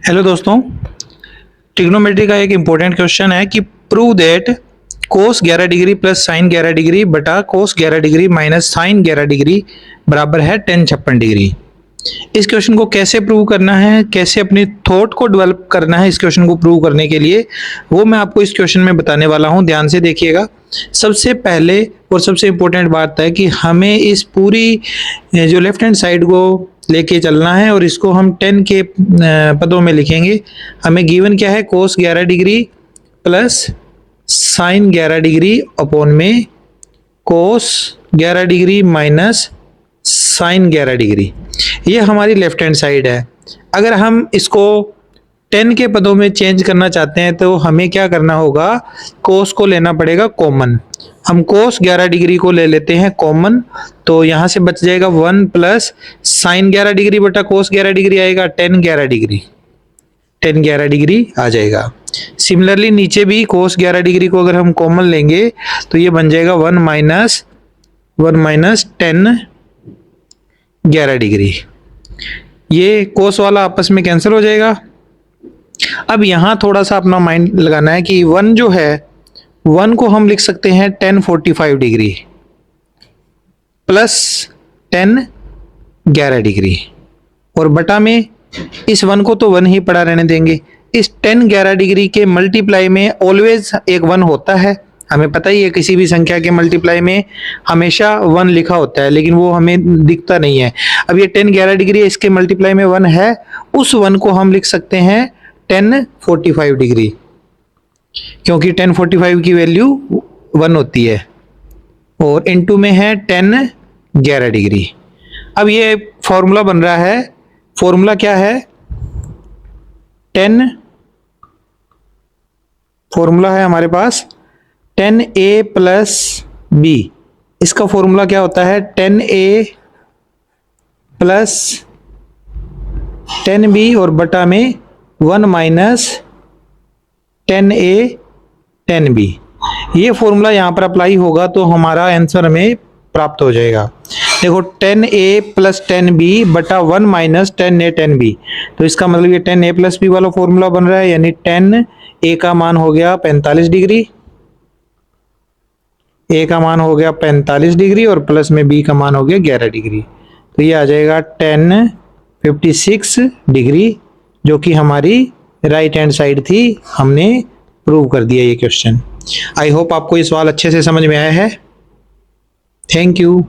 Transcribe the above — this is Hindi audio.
हेलो दोस्तों, ट्रिग्नोमेट्री का एक इम्पोर्टेंट क्वेश्चन है कि prove that cos 11 degree plus sign 11 degree बटा कोस 11 डिग्री माइनस साइन 11 डिग्री बराबर है tan 56 डिग्री। इस क्वेश्चन को कैसे प्रूव करना है, कैसे अपनी थॉट को डेवलप करना है इस क्वेश्चन को प्रूव करने के लिए, वो मैं आपको इस क्वेश्चन में बताने वाला हूं। ध्यान से देखिएगा। सबसे पहले और सबसे इम्पोर्टेंट बात है कि हमें इस पूरी जो लेफ्ट हैंड साइड को लेके चलना है और इसको हम 10 के पदों में लिखेंगे। हमें गिवन क्या है, कोस 11 degree plus sign 11 degree upon में कोस 11 डिग्री माइनस साइन 11 डिग्री। ये हमारी लेफ्ट हैंड साइड है। अगर हम इसको 10 के पदों में चेंज करना चाहते हैं तो हमें क्या करना होगा, कोस को लेना पड़ेगा कॉमन। हम कोस 11 डिग्री को ले लेते हैं कॉमन, तो यहां से बच जाएगा 1 प्लस साइन 11 डिग्री बटा कोस 11 डिग्री आएगा tan 11 डिग्री, tan 11 डिग्री आ जाएगा। सिमिलरली नीचे भी कोस 11 डिग्री को अगर हम कॉमन लेंगे तो ये बन जाएगा 1 माइनस tan 11 डिग्री। ये कोस वाला आपस में कैंसिल हो जाएगा। अब यहां थोड़ा सा अपना माइंड लगाना है कि 1 जो है 1 को हम लिख सकते हैं tan 45 degree plus tan 11 degree, और बटा में इस 1 को तो 1 ही पड़ा रहने देंगे। इस tan 11 डिग्री के मल्टीप्लाई में ऑलवेज एक 1 होता है, हमें पता ही है। किसी भी संख्या के मल्टीप्लाई में हमेशा 1 लिखा होता है, लेकिन वो हमें दिखता नहीं है। अब ये tan 11 डिग्री है, इसके मल्टीप्लाई में 1 है, उस 1 को हम लिख सकते हैं tan 45 डिग्री, क्योंकि tan 45 की वैल्यू 1 होती है, और इनटू में है tan 11 डिग्री। अब ये फॉर्मूला बन रहा है। फॉर्मूला क्या है, फॉर्मूला है हमारे पास tan a प्लस b। इसका फॉर्मूला क्या होता है, tan a plus tan b और बटा में 1 minus tan a tan b। ये फॉर्मूला यहाँ पर अप्लाई होगा तो हमारा आंसर हमें प्राप्त हो जाएगा। देखो tan a plus tan b बटा 1 minus tan a tan b, तो इसका मतलब ये tan a प्लस b वाला फॉर्मूला बन रहा है, यानी tan a का मान हो गया 45 डिग्री, a का मान हो गया 45 डिग्री और प्लस में b का मान हो गया 11 डिग्री, तो ये आ जाएगा tan 56 डिग्री, जो कि हमारी राइट हैंड साइड थी। हमने प्रूव कर दिया ये क्वेश्चन। आई होप आपको ये सवाल अच्छे से समझ में आया है। Thank you.